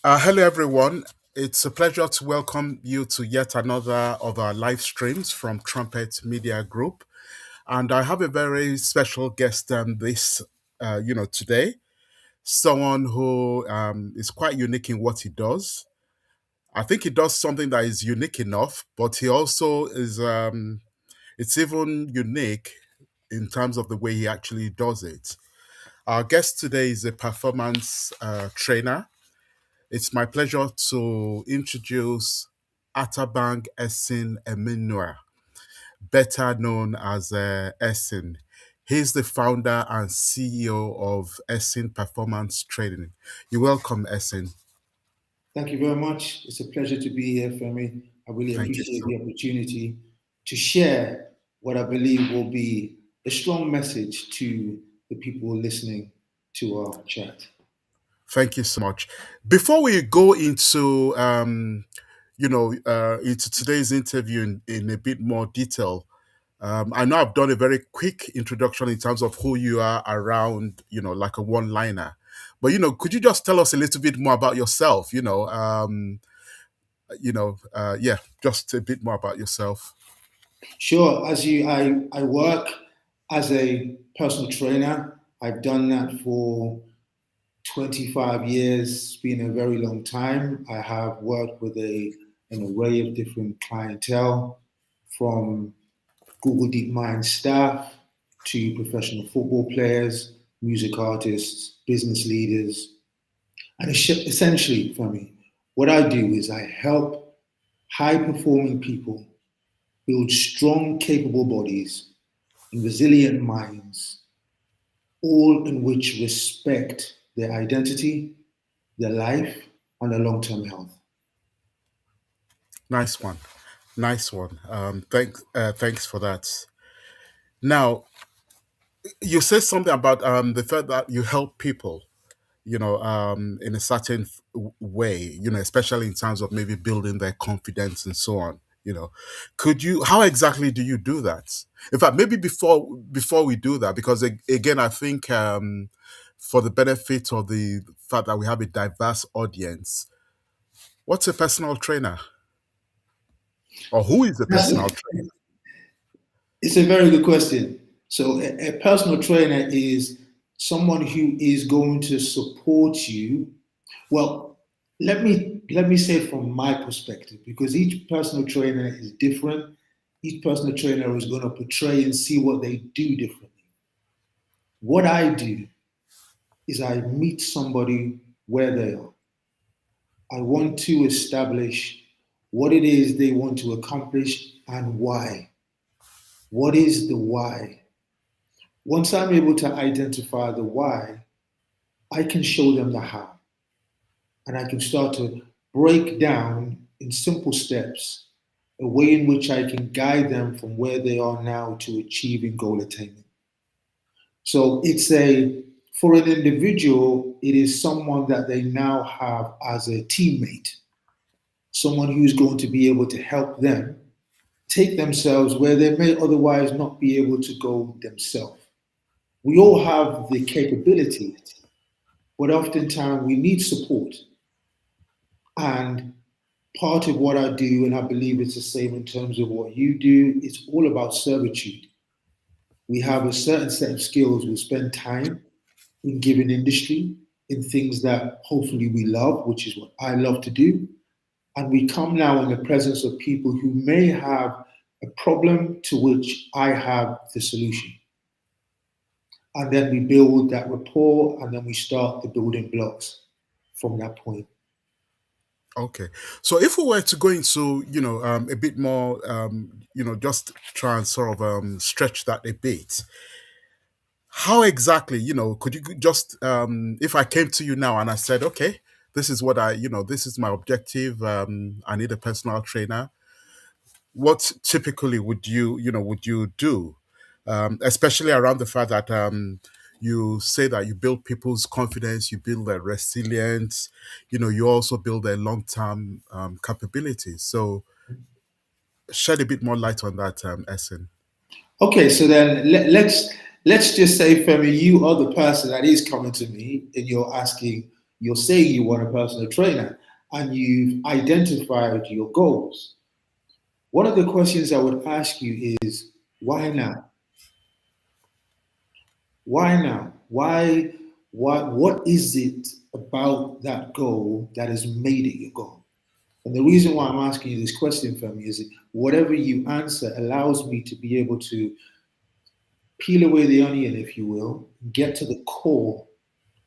Hello, everyone. It's a pleasure to welcome you to yet another of our live streams from Trumpet Media Group, and I have a very special guest today. Someone who is quite unique in what he does. I think he does something that is unique enough, but he also is. It's even unique in terms of the way he actually does it. Our guest today is a performance trainer. It's my pleasure to introduce Atabang Esin Eminue, better known as Esin. He's the founder and CEO of Esin Performance Training. You're welcome, Esin. Thank you very much. It's a pleasure to be here, Femi. I really Thank you appreciate so the opportunity to share what I believe will be a strong message to the people listening to our chat. Thank you so much. Before we go into into today's interview in a bit more detail, I know I've done a very quick introduction in terms of who you are around, like a one-liner. But could you just tell us a little bit more about yourself? Yeah, just a bit more about yourself. Sure, I work as a personal trainer. I've done that for 25 years. It's been a very long time. I have worked with an array of different clientele, from Google DeepMind staff to professional football players, music artists, business leaders. And essentially, for me, what I do is I help high performing people build strong, capable bodies and resilient minds, all in which respect their identity, their life, and their long term health. Nice one, nice one. Thanks for that. Now, you said something about the fact that you help people, in a certain way, especially in terms of maybe building their confidence and so on. How exactly do you do that? In fact, maybe before we do that, because again, I think for the benefit of the fact that we have a diverse audience, what's a personal trainer, or who is a That's personal it. trainer? It's a very good question. So, a personal trainer is someone who is going to support you. Well, let me say from my perspective, because each personal trainer is different. Each personal trainer is going to portray and see what they do differently. What I do is I meet somebody where they are. I want to establish what it is they want to accomplish and why. What is the why? Once I'm able to identify the why, I can show them the how. And I can start to break down in simple steps a way in which I can guide them from where they are now to achieving goal attainment. So for an individual, it is someone that they now have as a teammate, someone who's going to be able to help them take themselves where they may otherwise not be able to go themselves. We all have the capability, but oftentimes we need support. And part of what I do, and I believe it's the same in terms of what you do, it's all about servitude. We have a certain set of skills. We spend time in given industry, in things that hopefully we love, which is what I love to do. And we come now in the presence of people who may have a problem to which I have the solution. And then we build that rapport, and then we start the building blocks from that point. Okay, so if we were to go into a bit more, just try and sort of stretch that a bit, how exactly, could you just, if I came to you now and I said, okay, this is what this is my objective, I need a personal trainer, what typically would you do, especially around the fact that you say that you build people's confidence, you build their resilience, you also build their long-term capabilities. So shed a bit more light on that, Essen. Okay, so then let's just say, Femi, you are the person that is coming to me and you're asking, You're saying you want a personal trainer and you've identified your goals. One of the questions I would ask you is, why now? Why now? What is it about that goal that has made it your goal? And the reason why I'm asking you this question, Femi, is whatever you answer allows me to be able to peel away the onion, if you will, get to the core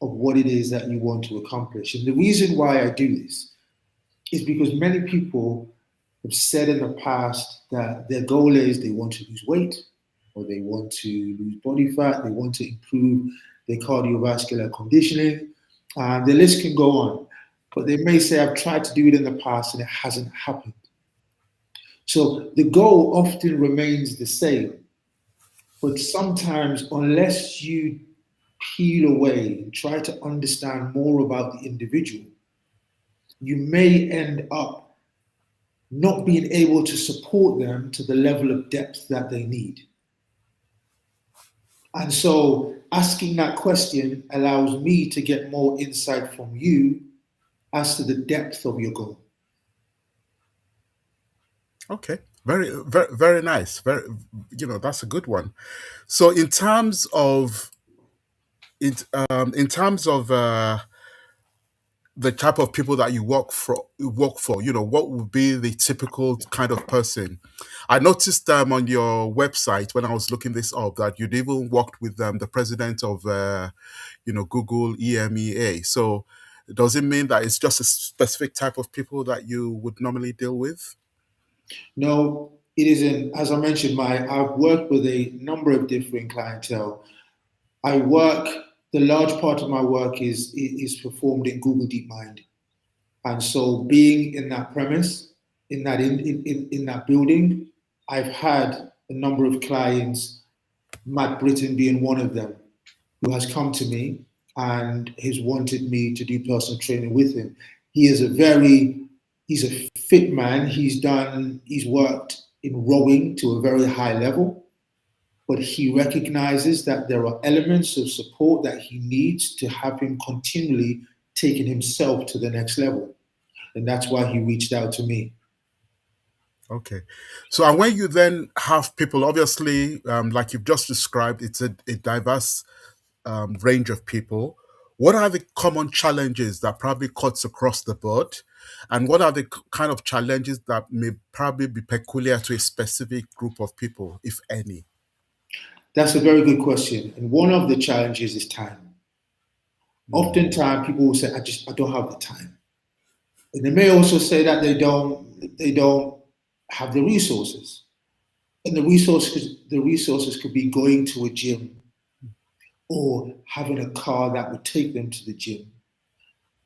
of what it is that you want to accomplish. And the reason why I do this is because many people have said in the past that their goal is they want to lose weight or they want to lose body fat, they want to improve their cardiovascular conditioning, and the list can go on. But they may say, I've tried to do it in the past and it hasn't happened. So the goal often remains the same, but sometimes, unless you peel away and try to understand more about the individual, you may end up not being able to support them to the level of depth that they need. And so, asking that question allows me to get more insight from you as to the depth of your goal. Okay. Very, very, very nice. Very, that's a good one. So, in terms of the type of people that you work for, what would be the typical kind of person? I noticed on your website when I was looking this up that you'd even worked with the president of Google EMEA. So does it mean that it's just a specific type of people that you would normally deal with? No, it isn't. As I mentioned, I've worked with a number of different clientele. I work. The large part of my work is performed in Google DeepMind. And so, being in that premise, in that building, I've had a number of clients, Matt Britton being one of them, who has come to me and has wanted me to do personal training with him. He is he's a fit man. He's worked in rowing to a very high level, but he recognizes that there are elements of support that he needs to have him continually taking himself to the next level. And that's why he reached out to me. Okay. So, and when you then have people, obviously, like you've just described, it's a diverse range of people. What are the common challenges that probably cuts across the board? And what are the kind of challenges that may probably be peculiar to a specific group of people, if any? That's a very good question. And one of the challenges is time. Mm, Oftentimes people will say, I don't have the time. And they may also say that they don't have the resources. And the resources could be going to a gym or having a car that would take them to the gym.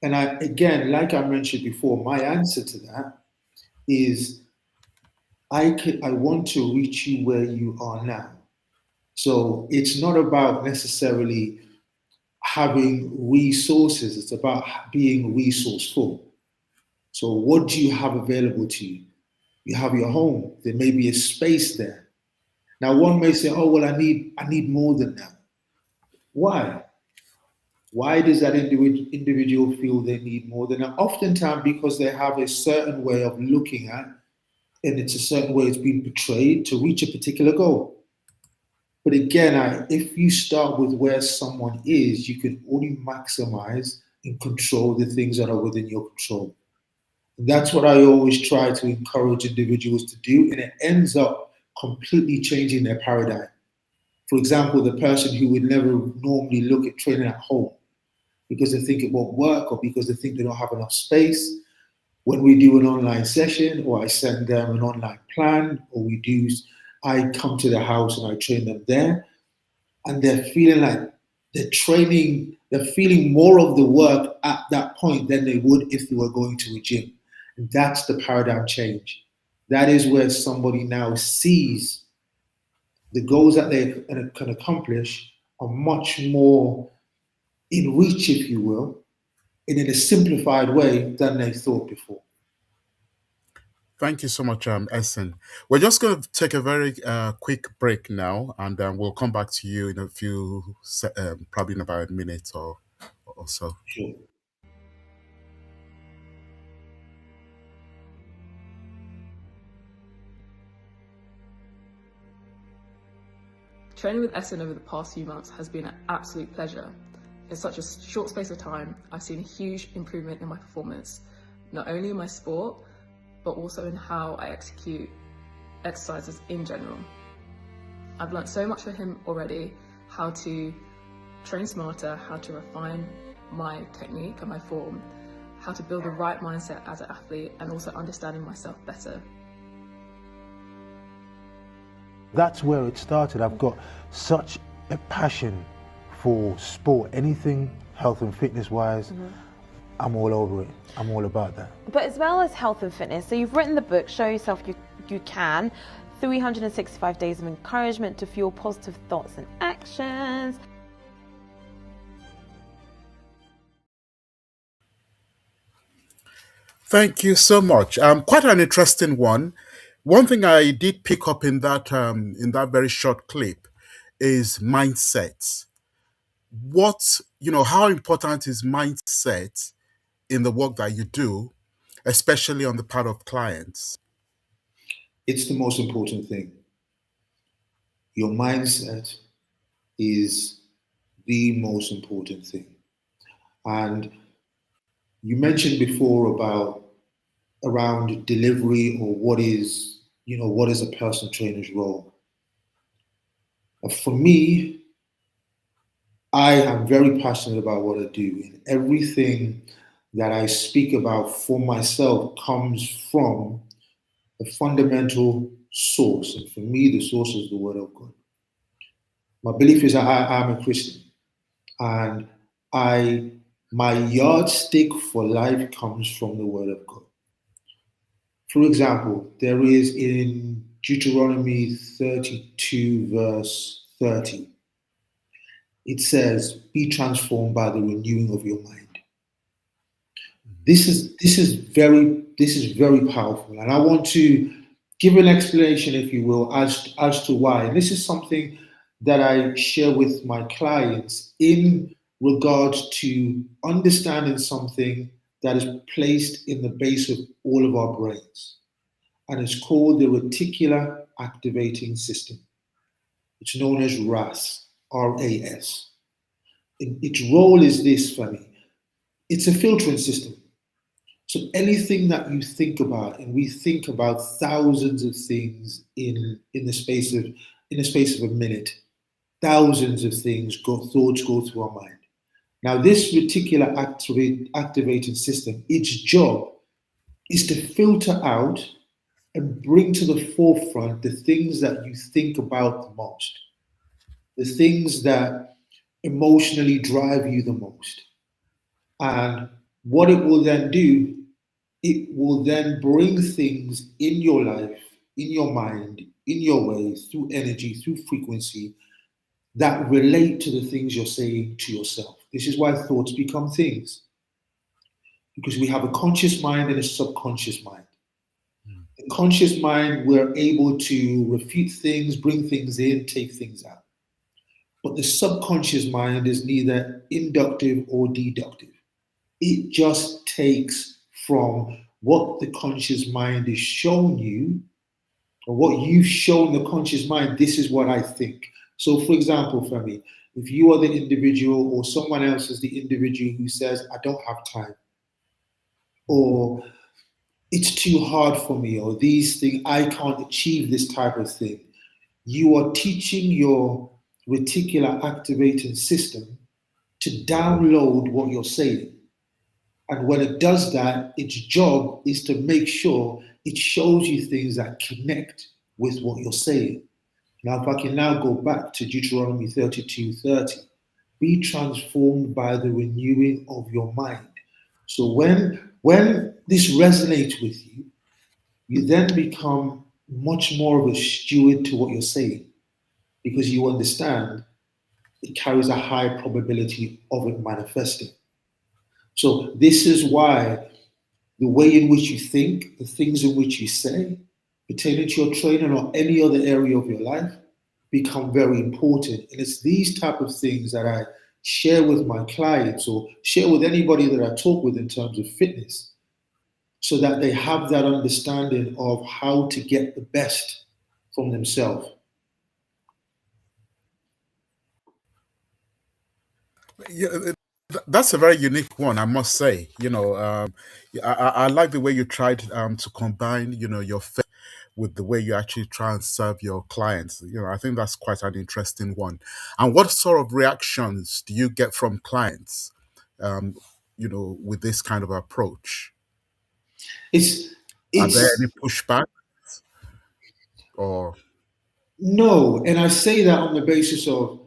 And again, like I mentioned before, my answer to that is I want to reach you where you are now. So it's not about necessarily having resources, it's about being resourceful. So what do you have available to you? You have your home. There may be a space there. Now one may say, oh well, I need more than that. Why? Why does that individual feel they need more than that? Oftentimes because they have a certain way of looking at, and it's a certain way it's been portrayed to reach a particular goal. But again, if you start with where someone is, you can only maximize and control the things that are within your control. And that's what I always try to encourage individuals to do, and it ends up completely changing their paradigm. For example, the person who would never normally look at training at home because they think it won't work or because they think they don't have enough space. When we do an online session, or I send them an online plan, or I come to the house and I train them there, and they're feeling like they're feeling more of the work at that point than they would if they were going to a gym. And that's the paradigm change. That is where somebody now sees the goals that they can accomplish are much more in reach, if you will, and in a simplified way than they thought before. Thank you so much, Essen. We're just going to take a very quick break now, and we'll come back to you in a few, probably in about a minute or so. Sure. Training with Esin over the past few months has been an absolute pleasure. In such a short space of time, I've seen a huge improvement in my performance, not only in my sport, but also in how I execute exercises in general. I've learned so much from him already, how to train smarter, how to refine my technique and my form, how to build the right mindset as an athlete, and also understanding myself better. That's where it started. I've got such a passion for sport, anything health and fitness wise. I'm all over it. I'm all about that. But as well as health and fitness, so you've written the book, Show Yourself You Can, 365 Days of Encouragement to Fuel Positive Thoughts and Actions. Thank you so much. Quite an interesting one. One thing I did pick up in that very short clip is mindset. How important is mindset in the work that you do, especially on the part of clients? It's the most important thing. Your mindset is the most important thing. And you mentioned before about around delivery, or what is a personal trainer's role. For me, I am very passionate about what I do, and everything that I speak about for myself comes from a fundamental source. And for me, the source is the Word of God. My belief is that I'm a Christian, and my yardstick for life comes from the Word of God. For example, there is in Deuteronomy 32, verse 30, it says, "Be transformed by the renewing of your mind." This is very powerful, and I want to give an explanation, if you will, as to why. And this is something that I share with my clients in regards to understanding something that is placed in the base of all of our brains, and it's called the reticular activating system. It's known as RAS, RAS. Its role is this, for me. It's a filtering system. So anything that you think about, and we think about thousands of things in the space of a minute, thousands of thoughts go through our mind. Now, this reticular activating system, its job is to filter out and bring to the forefront the things that you think about the most, the things that emotionally drive you the most. And what it will then do, it will then bring things in your life, in your mind, in your ways, through energy, through frequency, that relate to the things you're saying to yourself. This is why thoughts become things, because we have a conscious mind and a subconscious mind. The conscious mind, we're able to refute things, bring things in, take things out. But the subconscious mind is neither inductive or deductive. It just takes from what the conscious mind has shown you, or what you've shown the conscious mind. This is what I think. So, for example, Femi, if you are the individual, or someone else is the individual who says, "I don't have time," or "It's too hard for me," or "These things, I can't achieve this type of thing," you are teaching your reticular activating system to download what you're saying. And when it does that, its job is to make sure it shows you things that connect with what you're saying. Now, if I can now go back to Deuteronomy 32:30, be transformed by the renewing of your mind. So when this resonates with you, you then become much more of a steward to what you're saying, because you understand it carries a high probability of it manifesting. So this is why the way in which you think, the things in which you say, pertaining to your training or any other area of your life, become very important. And it's these type of things that I share with my clients, or share with anybody that I talk with in terms of fitness, so that they have that understanding of how to get the best from themselves. Yeah, that's a very unique one, I must say. I like the way you tried to combine, your faith with the way you actually try and serve your clients. I think that's quite an interesting one. And what sort of reactions do you get from clients, um, with this kind of approach? It's Are there it's any pushback or? no, and I say that on the basis of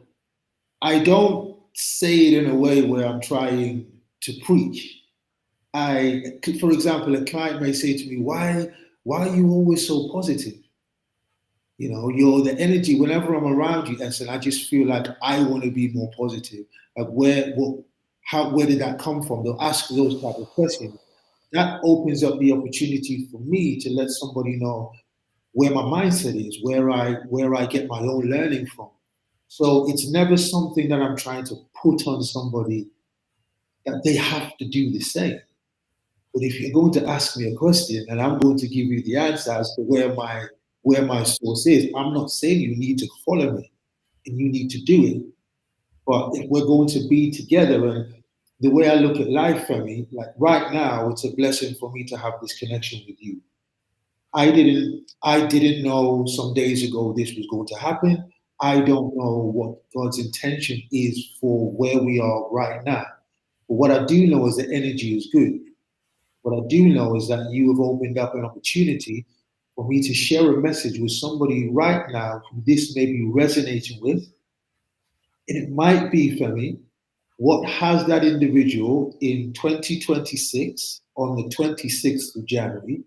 I don't say it in a way where I'm trying to preach. For example, a client may say to me, why are you always so positive? You know, you're the energy. Whenever I'm around you, Essen, I just feel like I want to be more positive. Like where did that come from? They'll ask those type of questions. That opens up the opportunity for me to let somebody know where my mindset is, where I get my own learning from. So it's never something that I'm trying to put on somebody that they have to do the same. But if you're going to ask me a question and I'm going to give you the answer as to where my source is, I'm not saying you need to follow me and you need to do it. But if we're going to be together, and the way I look at life, for me, like right now, it's a blessing for me to have this connection with you. I didn't know some days ago this was going to happen. I don't know what God's intention is for where we are right now. But what I do know is the energy is good. What I do know is that you have opened up an opportunity for me to share a message with somebody right now who this may be resonating with. And it might be, for me, what has that individual in 2026 on the 26th of January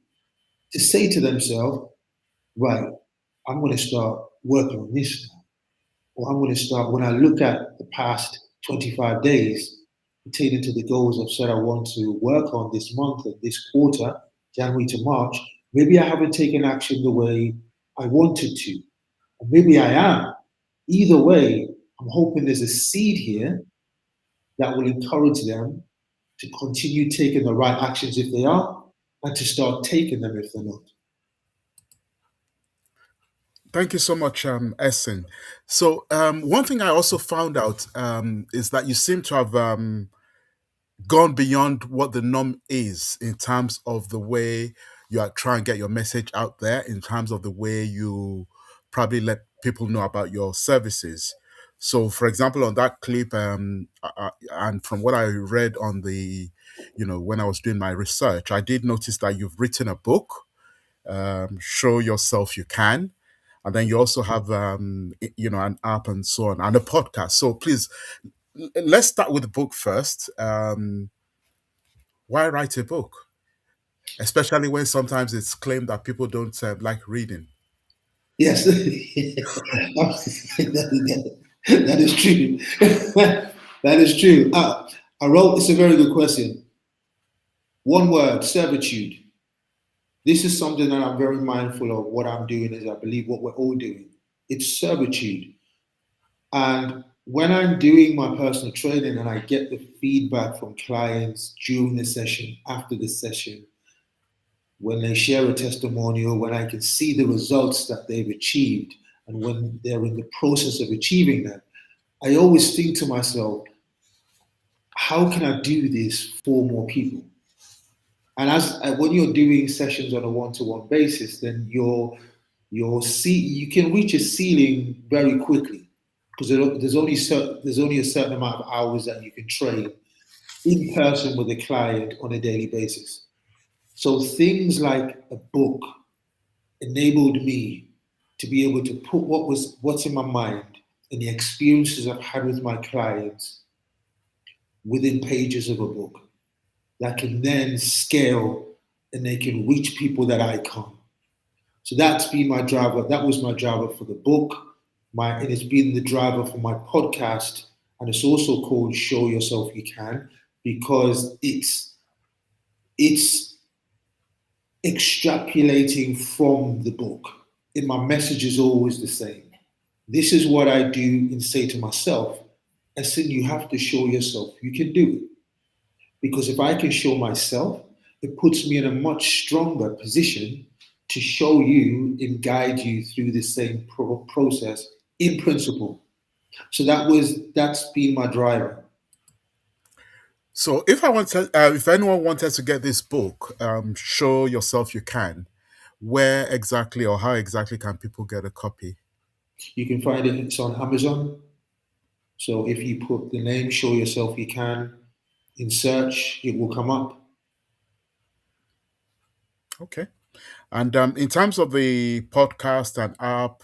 to say to themselves, right, I'm going to start working on this now. Or I'm going to start, when I look at the past 25 days pertaining to the goals I've said I want to work on this month and this quarter, January to March, maybe I haven't taken action the way I wanted to. Or maybe I am. Either way, I'm hoping there's a seed here that will encourage them to continue taking the right actions if they are, and to start taking them if they're not. Thank you so much, Essen. So, one thing I also found out is that you seem to have gone beyond what the norm is in terms of the way you are trying to get your message out there, in terms of the way you probably let people know about your services. So, for example, on that clip, and from what I read on the, when I was doing my research, I did notice that you've written a book, Show Yourself You Can. And then you also have, an app and so on, and a podcast. So please, let's start with the book first. Why write a book? Especially when sometimes it's claimed that people don't like reading. Yes, that is true. That is true. It's a very good question. One word, servitude. This is something that I'm very mindful of. What I'm doing is, I believe, what we're all doing. It's servitude. And when I'm doing my personal training and I get the feedback from clients during the session, after the session, when they share a testimonial, when I can see the results that they've achieved, and when they're in the process of achieving them, I always think to myself, how can I do this for more people? And when you're doing sessions on a one-to-one basis, then you can reach a ceiling very quickly because there's only a certain amount of hours that you can train in person with a client on a daily basis. So things like a book enabled me to be able to put what's in my mind and the experiences I've had with my clients within pages of a book that can then scale and they can reach people that I can't. So that's been my driver. That was my driver for the book. It has been the driver for my podcast, and it's also called Show Yourself You Can because it's extrapolating from the book. And my message is always the same. This is what I do and say to myself. I said, you have to show yourself you can do it. Because if I can show myself, it puts me in a much stronger position to show you and guide you through the same process in principle. So that's been my driver. So if I wanted, if anyone wanted to get this book, Show Yourself You Can, where exactly or how exactly can people get a copy? You can find it. It's on Amazon. So if you put the name "Show Yourself You Can" in search, it will come up. Okay. And in terms of the podcast and app,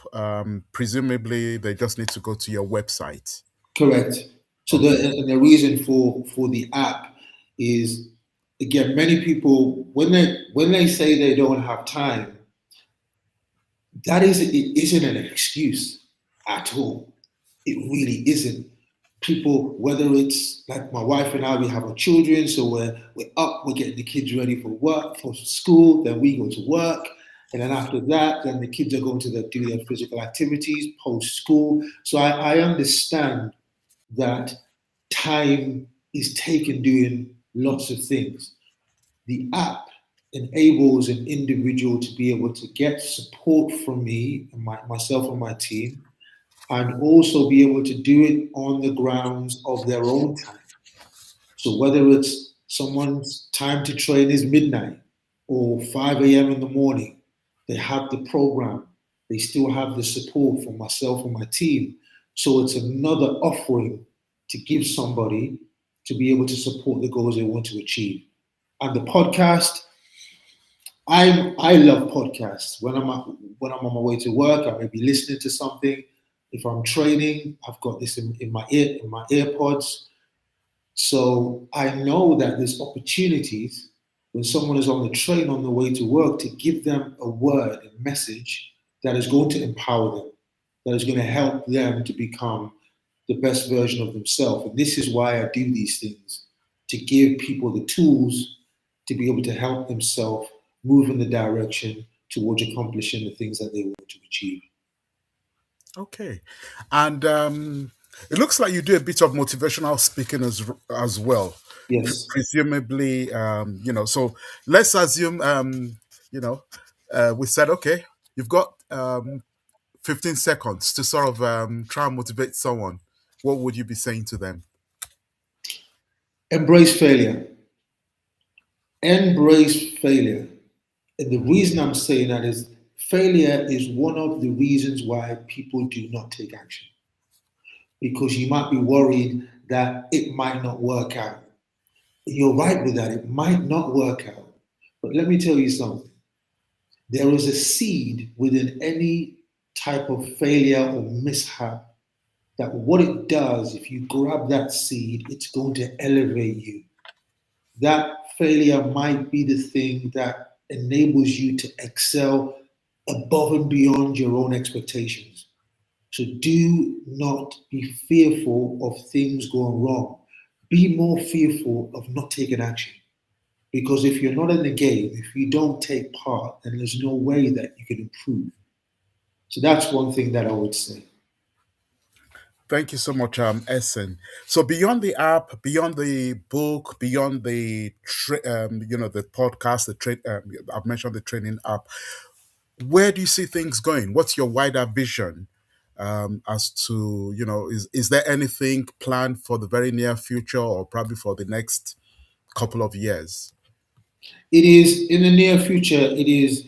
presumably they just need to go to your website. Correct. So Okay. the reason for the app is, again, many people when they say they don't have time, it isn't an excuse at all. It really isn't. People, whether it's like my wife and I, we have our children, so we're up, we're getting the kids ready for work, for school, then we go to work, and then after that, then the kids are going to do their physical activities post school. So I understand that time is taken doing lots of things. The app enables an individual to be able to get support from me and myself and my team, and also be able to do it on the grounds of their own time. So whether it's someone's time to train is midnight or 5 a.m. in the morning, they have the program. They still have the support from myself and my team. So it's another offering to give somebody to be able to support the goals they want to achieve. And the podcast, I love podcasts. When I'm on my way to work, I may be listening to something. If I'm training, I've got this in my earpods. So I know that there's opportunities when someone is on the train on the way to work to give them a word, a message that is going to empower them, that is going to help them to become the best version of themselves. And this is why I do these things, to give people the tools to be able to help themselves move in the direction towards accomplishing the things that they want to achieve. Okay. And it looks like you do a bit of motivational speaking as well. Yes. Presumably, so let's assume, we said, okay, you've got 15 seconds to sort of try and motivate someone. What would you be saying to them? Embrace failure. Embrace failure. And the reason I'm saying that is failure is one of the reasons why people do not take action. Because you might be worried that it might not work out. You're right with that, it might not work out. But let me tell you something. There is a seed within any type of failure or mishap that what it does, if you grab that seed, it's going to elevate you. That failure might be the thing that enables you to excel above and beyond your own expectations. So do not be fearful of things going wrong. Be more fearful of not taking action. Because if you're not in the game, if you don't take part, then there's no way that you can improve. So that's one thing that I would say. Thank you so much, Essen. So beyond the app, beyond the book, beyond the podcast, I've mentioned the training app. Where do you see things going? What's your wider vision as to is there anything planned for the very near future or probably for the next couple of years? It is in the near future, it is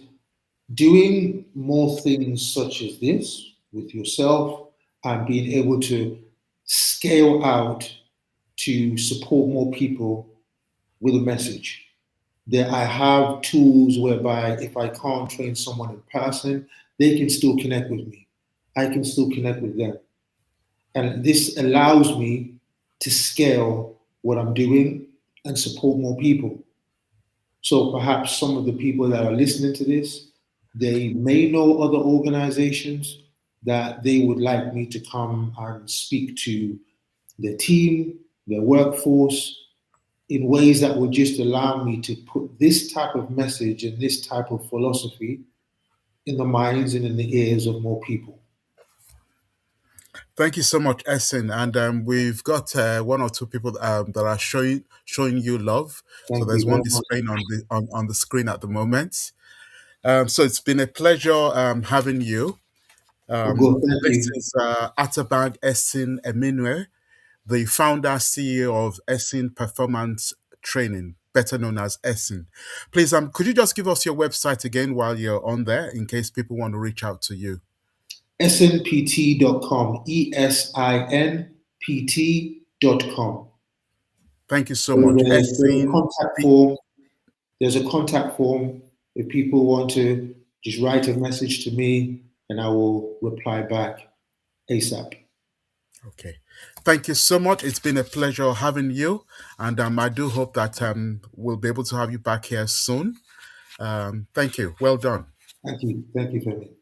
doing more things such as this with yourself and being able to scale out to support more people with a message. That I have tools whereby if I can't train someone in person, they can still connect with me. I can still connect with them. And this allows me to scale what I'm doing and support more people. So perhaps some of the people that are listening to this, they may know other organizations that they would like me to come and speak to their team, their workforce, in ways that would just allow me to put this type of message and this type of philosophy in the minds and in the ears of more people. Thank you so much, Essen. And we've got one or two people that are showing you love. So Thank there's you one very much. displaying on the screen at the moment. So it's been a pleasure having you. Oh, God, thank This you. is Atabang Esin Eminue, the founder CEO of Esin Performance Training, better known as Esin. Please, could you just give us your website again while you're on there, in case people want to reach out to you? esinpt.com, esinpt.com. Thank you so much. There's a contact form. There's a contact form if people want to just write a message to me, and I will reply back ASAP. Okay. Thank you so much. It's been a pleasure having you. And I do hope that we'll be able to have you back here soon. Thank you. Well done. Thank you. Thank you, Femi.